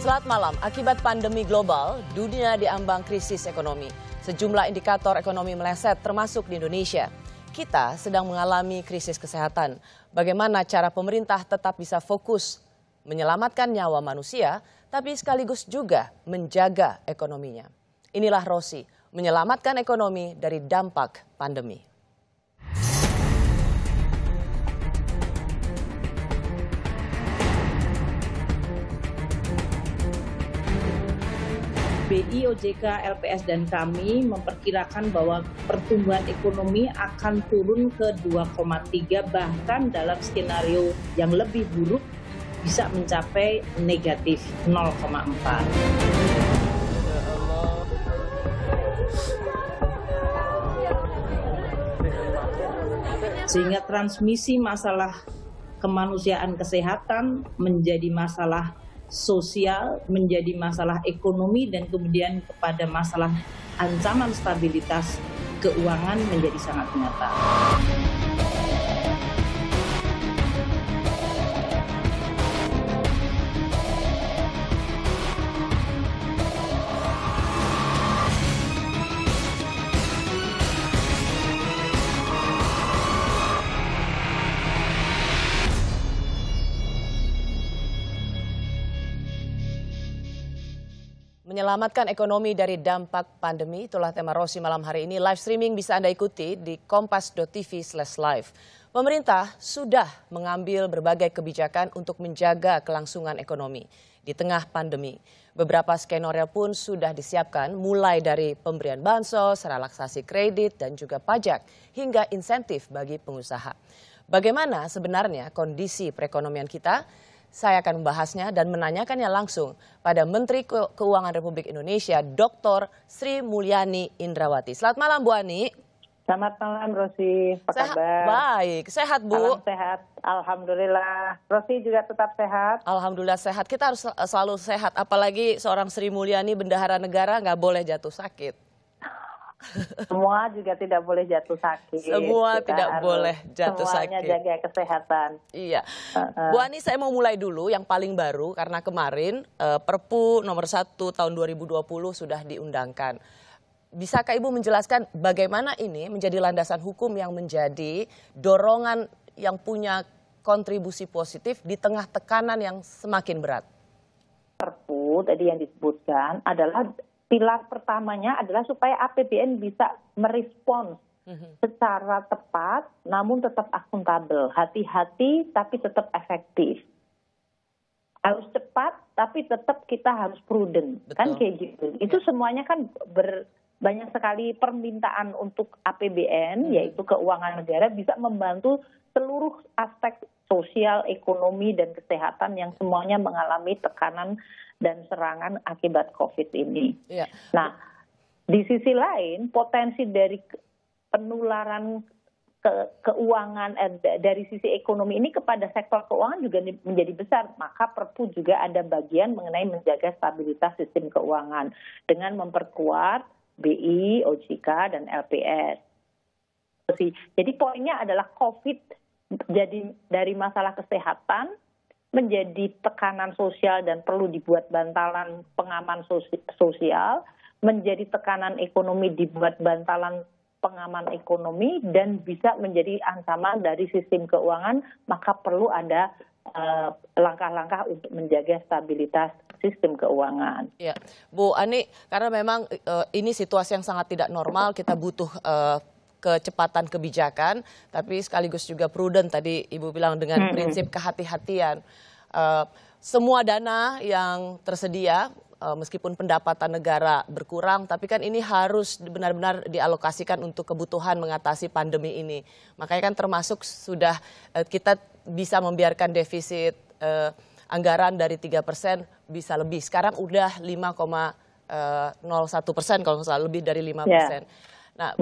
Selamat malam. Akibat pandemi global, dunia diambang krisis ekonomi. Sejumlah indikator ekonomi meleset termasuk di Indonesia. Kita sedang mengalami krisis kesehatan. Bagaimana cara pemerintah tetap bisa fokus menyelamatkan nyawa manusia, tapi sekaligus juga menjaga ekonominya. Inilah Rosi, menyelamatkan ekonomi dari dampak pandemi. BI, OJK, LPS, dan kami memperkirakan bahwa pertumbuhan ekonomi akan turun ke 2,3, bahkan dalam skenario yang lebih buruk bisa mencapai negatif 0,4. Sehingga transmisi masalah kemanusiaan kesehatan menjadi masalah sosial, menjadi masalah ekonomi, dan kemudian kepada masalah ancaman stabilitas keuangan menjadi sangat nyata. Menyelamatkan ekonomi dari dampak pandemi, itulah tema Rosi malam hari ini. Live streaming bisa Anda ikuti di kompas.tv/live. Pemerintah sudah mengambil berbagai kebijakan untuk menjaga kelangsungan ekonomi di tengah pandemi. Beberapa skenario pun sudah disiapkan, mulai dari pemberian bansos, relaksasi kredit, dan juga pajak, hingga insentif bagi pengusaha. Bagaimana sebenarnya kondisi perekonomian kita? Saya akan membahasnya dan menanyakannya langsung pada Menteri Keuangan Republik Indonesia, Dr. Sri Mulyani Indrawati. Selamat malam, Bu Ani. Selamat malam, Rosi. Apa kabar? Baik, sehat, Bu? Salam sehat, alhamdulillah. Rosi juga tetap sehat? Alhamdulillah sehat. Kita harus selalu sehat, apalagi seorang Sri Mulyani, bendahara negara, nggak boleh jatuh sakit. Semua juga tidak boleh jatuh sakit. Semua tidak boleh jatuh sakit. Semuanya jaga kesehatan. Iya. Bu Ani, saya mau mulai dulu yang paling baru, karena kemarin Perpu nomor 1 tahun 2020 sudah diundangkan. Bisakah Ibu menjelaskan bagaimana ini menjadi landasan hukum yang menjadi dorongan yang punya kontribusi positif di tengah tekanan yang semakin berat? Perpu tadi yang disebutkan adalah pilar pertamanya adalah supaya APBN bisa merespons secara tepat, namun tetap akuntabel. Hati-hati tapi tetap efektif. Harus cepat tapi tetap kita harus prudent. Betul. Kan kayak gitu. Itu semuanya kan banyak sekali permintaan untuk APBN, yaitu keuangan negara, bisa membantu seluruh aspek sosial, ekonomi, dan kesehatan yang semuanya mengalami tekanan dan serangan akibat COVID ini. Ya. Nah, di sisi lain, potensi dari penularan keuangan dari sisi ekonomi ini kepada sektor keuangan juga menjadi besar. Maka Perpu juga ada bagian mengenai menjaga stabilitas sistem keuangan dengan memperkuat BI, OJK, dan LPS. Jadi poinnya adalah COVID jadi dari masalah kesehatan menjadi tekanan sosial dan perlu dibuat bantalan pengaman sosial, menjadi tekanan ekonomi dibuat bantalan pengaman ekonomi, dan bisa menjadi ancaman dari sistem keuangan, maka perlu ada langkah-langkah untuk menjaga stabilitas sistem keuangan. Ya, Bu Ani, karena memang ini situasi yang sangat tidak normal, kita butuh kecepatan kebijakan, tapi sekaligus juga prudent tadi Ibu bilang dengan prinsip kehati-hatian. Semua dana yang tersedia, meskipun pendapatan negara berkurang, tapi kan ini harus benar-benar dialokasikan untuk kebutuhan mengatasi pandemi ini. Makanya kan termasuk sudah kita bisa membiarkan defisit anggaran dari 3% bisa lebih. Sekarang udah 5,01% kalau nggak salah, lebih dari 5%. Yeah. Nah,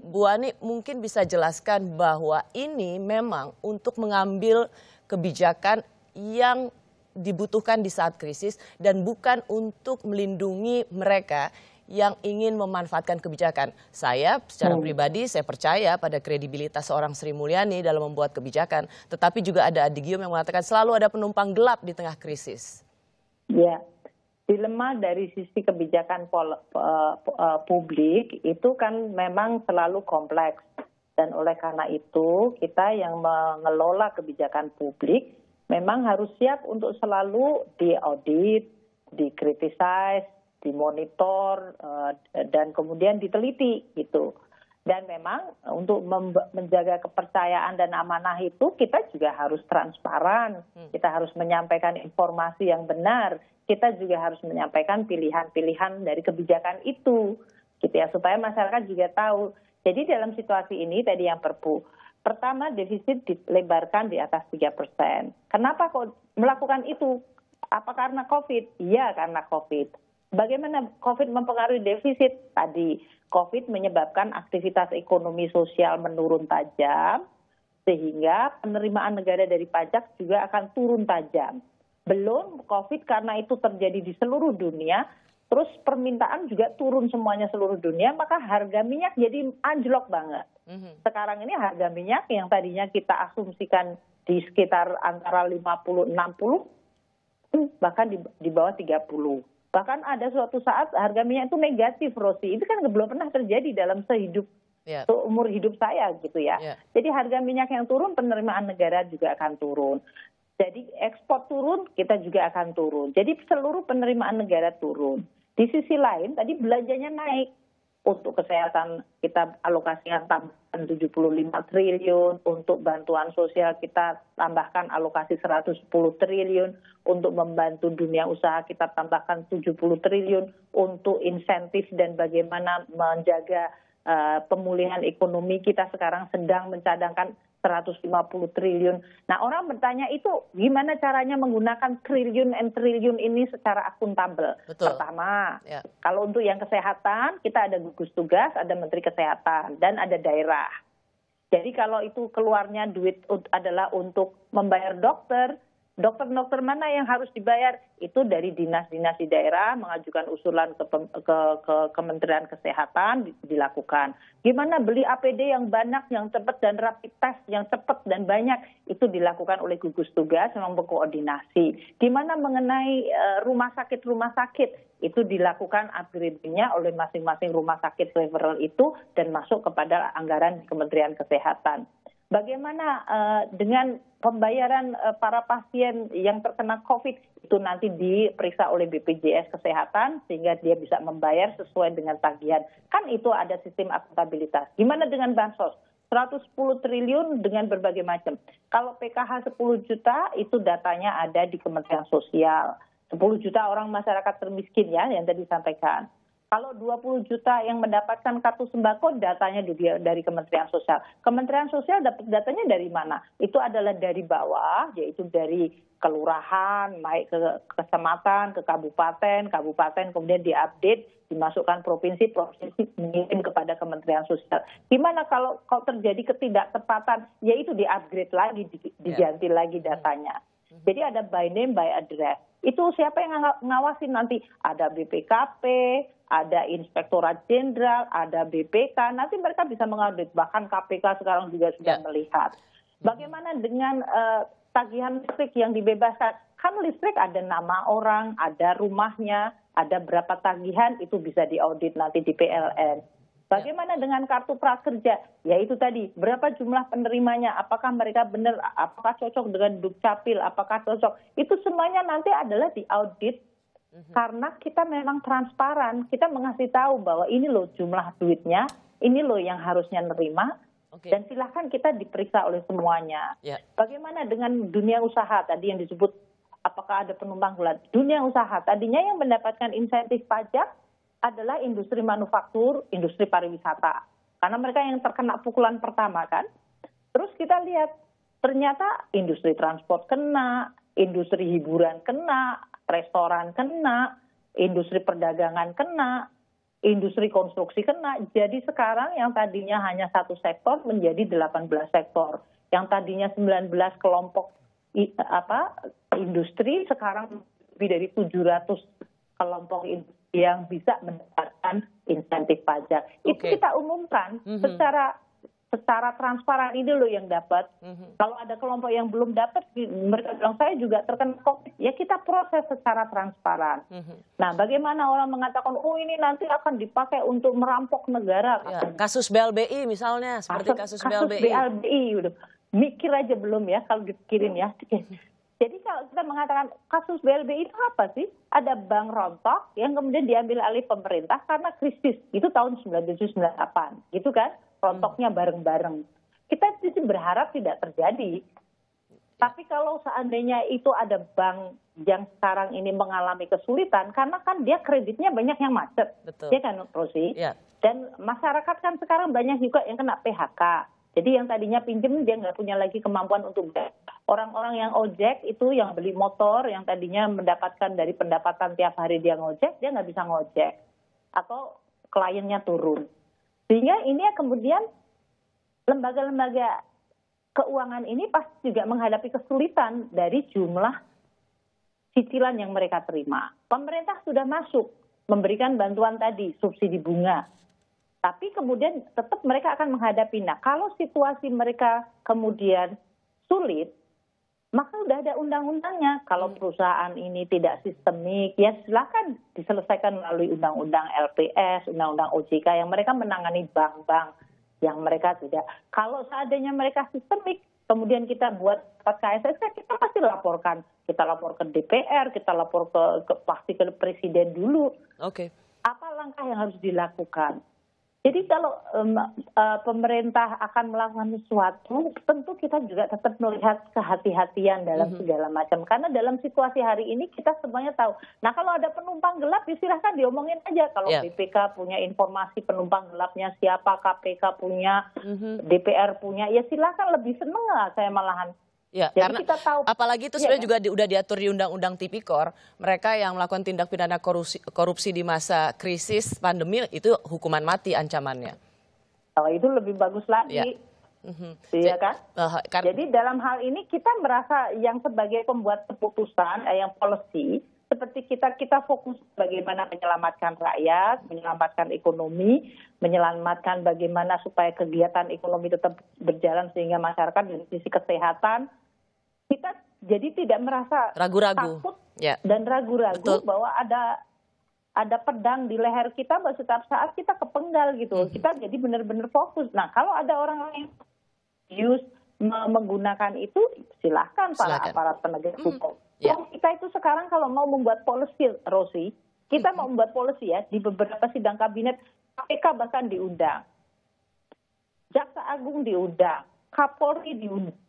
Bu Ani mungkin bisa jelaskan bahwa ini memang untuk mengambil kebijakan yang dibutuhkan di saat krisis dan bukan untuk melindungi mereka yang ingin memanfaatkan kebijakan. Saya secara pribadi saya percaya pada kredibilitas seorang Sri Mulyani dalam membuat kebijakan, tetapi juga ada adigium yang mengatakan selalu ada penumpang gelap di tengah krisis. Ya, dilema dari sisi kebijakan publik itu kan memang selalu kompleks. Dan oleh karena itu kita yang mengelola kebijakan publik memang harus siap untuk selalu diaudit, dikritisasi, dimonitor, dan kemudian diteliti gitu. Dan memang untuk menjaga kepercayaan dan amanah itu kita juga harus transparan, kita harus menyampaikan informasi yang benar, kita juga harus menyampaikan pilihan-pilihan dari kebijakan itu, gitu ya, supaya masyarakat juga tahu. Jadi dalam situasi ini tadi yang Perpu, pertama defisit dilebarkan di atas 3%. Kenapa kok melakukan itu? Apa karena COVID? Iya karena COVID. Bagaimana COVID mempengaruhi defisit? Tadi COVID menyebabkan aktivitas ekonomi sosial menurun tajam, sehingga penerimaan negara dari pajak juga akan turun tajam. Belum COVID karena itu terjadi di seluruh dunia, terus permintaan juga turun semuanya seluruh dunia, maka harga minyak jadi anjlok banget. Sekarang ini harga minyak yang tadinya kita asumsikan di sekitar antara 50-60, bahkan di bawah 30. Bahkan ada suatu saat harga minyak itu negatif, Rosi. Itu kan belum pernah terjadi dalam seumur hidup saya gitu ya. Jadi harga minyak yang turun, penerimaan negara juga akan turun. Jadi ekspor turun, kita juga akan turun. Jadi seluruh penerimaan negara turun. Di sisi lain, tadi belanjanya naik. Untuk kesehatan kita alokasikan tambahan 75 triliun, untuk bantuan sosial kita tambahkan alokasi 110 triliun, untuk membantu dunia usaha kita tambahkan 70 triliun, untuk insentif dan bagaimana menjaga pemulihan ekonomi kita sekarang sedang mencadangkan 150 triliun. Nah, orang bertanya itu gimana caranya menggunakan triliun and triliun ini secara akuntabel. Betul. Pertama, kalau untuk yang kesehatan, kita ada gugus tugas, ada menteri kesehatan, dan ada daerah. Jadi kalau itu keluarnya duit adalah untuk membayar dokter mana yang harus dibayar? Itu dari dinas-dinas di daerah mengajukan usulan ke Kementerian Kesehatan dilakukan. Gimana beli APD yang banyak, yang cepat, dan rapid test yang cepat dan banyak, itu dilakukan oleh gugus tugas memang berkoordinasi. Gimana mengenai rumah sakit, itu dilakukan upgrading-nya oleh masing-masing rumah sakit referral itu dan masuk kepada anggaran Kementerian Kesehatan. Bagaimana dengan pembayaran para pasien yang terkena COVID, itu nanti diperiksa oleh BPJS Kesehatan sehingga dia bisa membayar sesuai dengan tagihan. Kan itu ada sistem akuntabilitas. Gimana dengan bansos? 110 triliun dengan berbagai macam. Kalau PKH 10 juta itu datanya ada di Kementerian Sosial. 10 juta orang masyarakat termiskin ya yang tadi disampaikan. Kalau 20 juta yang mendapatkan kartu sembako, datanya dari Kementerian Sosial. Kementerian Sosial dapat datanya dari mana? Itu adalah dari bawah, yaitu dari kelurahan, naik ke kecamatan, ke kabupaten, kemudian diupdate, dimasukkan provinsi mengirim kepada Kementerian Sosial. Gimana kalau terjadi ketidaktepatan, yaitu di-upgrade lagi, diganti lagi datanya. Jadi ada by name, by address. Itu siapa yang ngawasin nanti? Ada BPKP, ada Inspektorat Jenderal, ada BPK. Nanti mereka bisa mengaudit. Bahkan KPK sekarang juga sudah melihat. Bagaimana dengan tagihan listrik yang dibebaskan? Kan listrik ada nama orang, ada rumahnya, ada berapa tagihan, itu bisa diaudit nanti di PLN. Bagaimana dengan kartu prakerja? Ya itu tadi, berapa jumlah penerimanya? Apakah mereka benar? Apakah cocok dengan Dukcapil? Apakah cocok? Itu semuanya nanti adalah diaudit karena kita memang transparan. Kita mengasih tahu bahwa ini loh jumlah duitnya, ini loh yang harusnya nerima. Dan silahkan kita diperiksa oleh semuanya. Bagaimana dengan dunia usaha tadi yang disebut apakah ada penumpang gelap? Dunia usaha tadinya yang mendapatkan insentif pajak adalah industri manufaktur, industri pariwisata. Karena mereka yang terkena pukulan pertama kan. Terus kita lihat ternyata industri transport kena, industri hiburan kena, restoran kena, industri perdagangan kena, industri konstruksi kena. Jadi sekarang yang tadinya hanya satu sektor menjadi 18 sektor. Yang tadinya 19 kelompok industri sekarang lebih dari 700 kelompok industri yang bisa mendapatkan insentif pajak. Itu kita umumkan secara secara transparan ini loh yang dapat. Kalau ada kelompok yang belum dapat, mereka bilang saya juga terkena COVID. Ya kita proses secara transparan. Nah, bagaimana orang mengatakan, oh ini nanti akan dipakai untuk merampok negara. Ya, kasus BLBI misalnya, seperti kasus BLBI. Udah. Mikir aja belum ya kalau dipikirin ya. Jadi kalau kita mengatakan kasus BLBI itu apa sih? Ada bank rontok yang kemudian diambil alih pemerintah karena krisis. Itu tahun 97-98, gitu kan? Rontoknya bareng-bareng. Kita sih berharap tidak terjadi. Tapi kalau seandainya itu ada bank yang sekarang ini mengalami kesulitan, karena kan dia kreditnya banyak yang macet. Betul. Ya kan, Rosi? Ya. Dan masyarakat kan sekarang banyak juga yang kena PHK. Jadi yang tadinya pinjem dia nggak punya lagi kemampuan untuk bayar. Orang-orang yang ojek itu yang beli motor, yang tadinya mendapatkan dari pendapatan tiap hari dia ngojek, dia nggak bisa ngojek. Atau kliennya turun. Sehingga ini kemudian lembaga-lembaga keuangan ini pasti juga menghadapi kesulitan dari jumlah cicilan yang mereka terima. Pemerintah sudah masuk memberikan bantuan tadi, subsidi bunga. Tapi kemudian tetap mereka akan menghadapi. Nah, kalau situasi mereka kemudian sulit, maka sudah ada undang-undangnya. Kalau perusahaan ini tidak sistemik, ya silakan diselesaikan melalui undang-undang LPS, undang-undang OJK yang mereka menangani bank-bank yang mereka tidak. Kalau seandainya mereka sistemik, kemudian kita buat KSS, kita pasti laporkan. Kita lapor ke DPR, kita lapor pasti ke presiden dulu. Oke. Apa langkah yang harus dilakukan? Jadi kalau pemerintah akan melakukan sesuatu, tentu kita juga tetap melihat kehati-hatian dalam segala macam. Karena dalam situasi hari ini kita semuanya tahu. Nah kalau ada penumpang gelap, ya silahkan diomongin aja. Kalau BPK punya informasi penumpang gelapnya siapa, KPK punya, DPR punya, ya silahkan, lebih seneng lah saya malahan. Ya, jadi karena kita tahu, apalagi itu sebenarnya juga udah diatur di Undang-Undang Tipikor, mereka yang melakukan tindak pidana korupsi di masa krisis pandemi itu hukuman mati ancamannya. Oh, itu lebih bagus lagi. Iya kan? Jadi dalam hal ini kita merasa yang sebagai pembuat keputusan, yang policy, seperti kita fokus bagaimana menyelamatkan rakyat, menyelamatkan ekonomi, menyelamatkan bagaimana supaya kegiatan ekonomi tetap berjalan sehingga masyarakat dari sisi kesehatan kita jadi tidak merasa ragu-ragu takut dan ragu-ragu bahwa ada pedang di leher kita bahwa setiap saat kita kepenggal gitu. Kita jadi benar-benar fokus. Nah, kalau ada orang lain menggunakan itu, silahkan para aparat penegak hukum. Kita itu sekarang kalau mau membuat policy, Rosi, kita mau membuat policy ya, di beberapa sidang kabinet, KPK bahkan diundang. Jaksa Agung diundang, Kapolri diundang.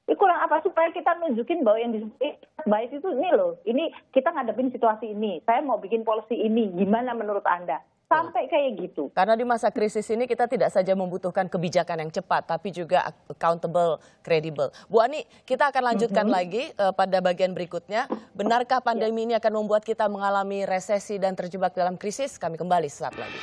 Ini kurang apa supaya kita nunjukin bahwa yang disebut baik itu ini loh, ini kita ngadepin situasi ini, saya mau bikin policy ini, gimana menurut Anda? Sampai kayak gitu. Karena di masa krisis ini kita tidak saja membutuhkan kebijakan yang cepat, tapi juga accountable, kredibel. Bu Ani, kita akan lanjutkan lagi pada bagian berikutnya. Benarkah pandemi ini akan membuat kita mengalami resesi dan terjebak dalam krisis? Kami kembali sesaat lagi.